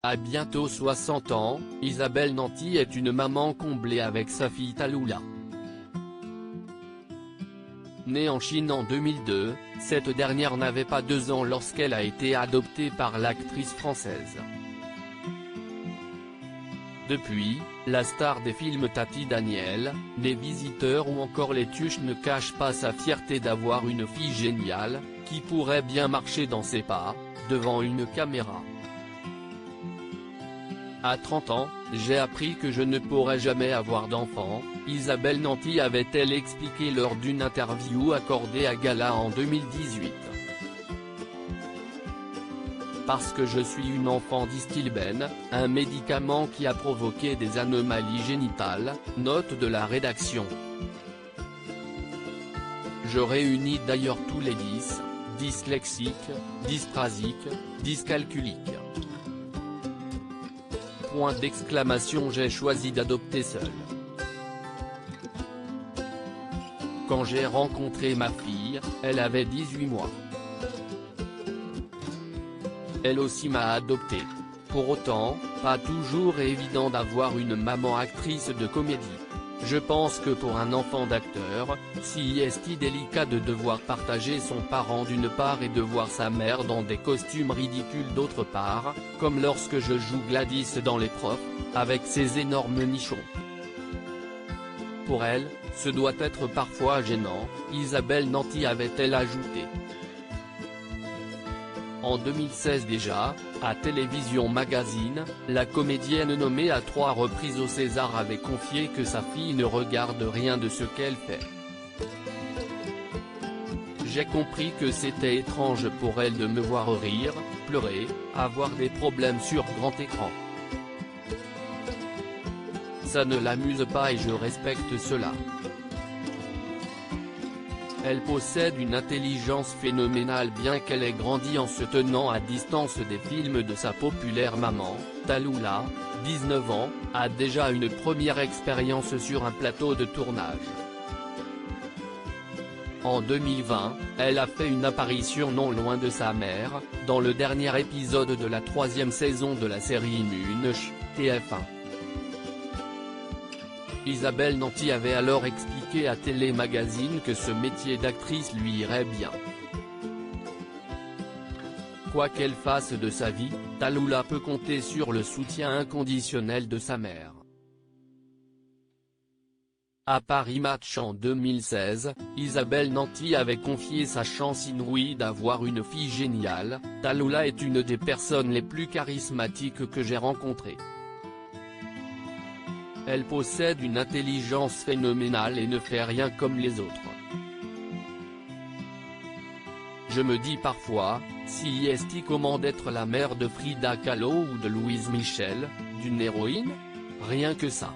À bientôt 60 ans, Isabelle Nanty est une maman comblée avec sa fille Tallulah. Née en Chine en 2002, cette dernière n'avait pas 2 ans lorsqu'elle a été adoptée par l'actrice française. Depuis, la star des films Tati Daniel, Les Visiteurs ou encore Les Tuches ne cache pas sa fierté d'avoir une fille géniale, qui pourrait bien marcher dans ses pas, devant une caméra. À 30 ans, j'ai appris que je ne pourrais jamais avoir d'enfant, Isabelle Nanty avait-elle expliqué lors d'une interview accordée à Gala en 2018. Parce que je suis une enfant d'Istilben, un médicament qui a provoqué des anomalies génitales, note de la rédaction. Je réunis d'ailleurs tous les dyslexiques, dysprasiques, dyscalculiques. Point d'exclamation. J'ai choisi d'adopter seul. Quand j'ai rencontré ma fille, elle avait 18 mois. Elle aussi m'a adopté. Pour autant, pas toujours évident d'avoir une maman actrice de comédie. Je pense que pour un enfant d'acteur, si est délicat de devoir partager son parent d'une part et de voir sa mère dans des costumes ridicules d'autre part, comme lorsque je joue Gladys dans Les Profs, avec ses énormes nichons. Pour elle, ce doit être parfois gênant, Isabelle Nanty avait-elle ajouté. En 2016 déjà, à Télévision Magazine, la comédienne nommée à 3 reprises au César avait confié que sa fille ne regarde rien de ce qu'elle fait. J'ai compris que c'était étrange pour elle de me voir rire, pleurer, avoir des problèmes sur grand écran. Ça ne l'amuse pas et je respecte cela. Elle possède une intelligence phénoménale bien qu'elle ait grandi en se tenant à distance des films de sa populaire maman. Tallulah, 19 ans, a déjà une première expérience sur un plateau de tournage. En 2020, elle a fait une apparition non loin de sa mère, dans le dernier épisode de la 3e saison de la série Immune TF1. Isabelle Nanty avait alors expliqué à Télé Magazine que ce métier d'actrice lui irait bien. Quoi qu'elle fasse de sa vie, Tallulah peut compter sur le soutien inconditionnel de sa mère. À Paris Match en 2016, Isabelle Nanty avait confié sa chance inouïe d'avoir une fille géniale. Tallulah est une des personnes les plus charismatiques que j'ai rencontrées. Elle possède une intelligence phénoménale et ne fait rien comme les autres. Je me dis parfois, si est comment d'être la mère de Frida Kahlo ou de Louise Michel, d'une héroïne? Rien que ça.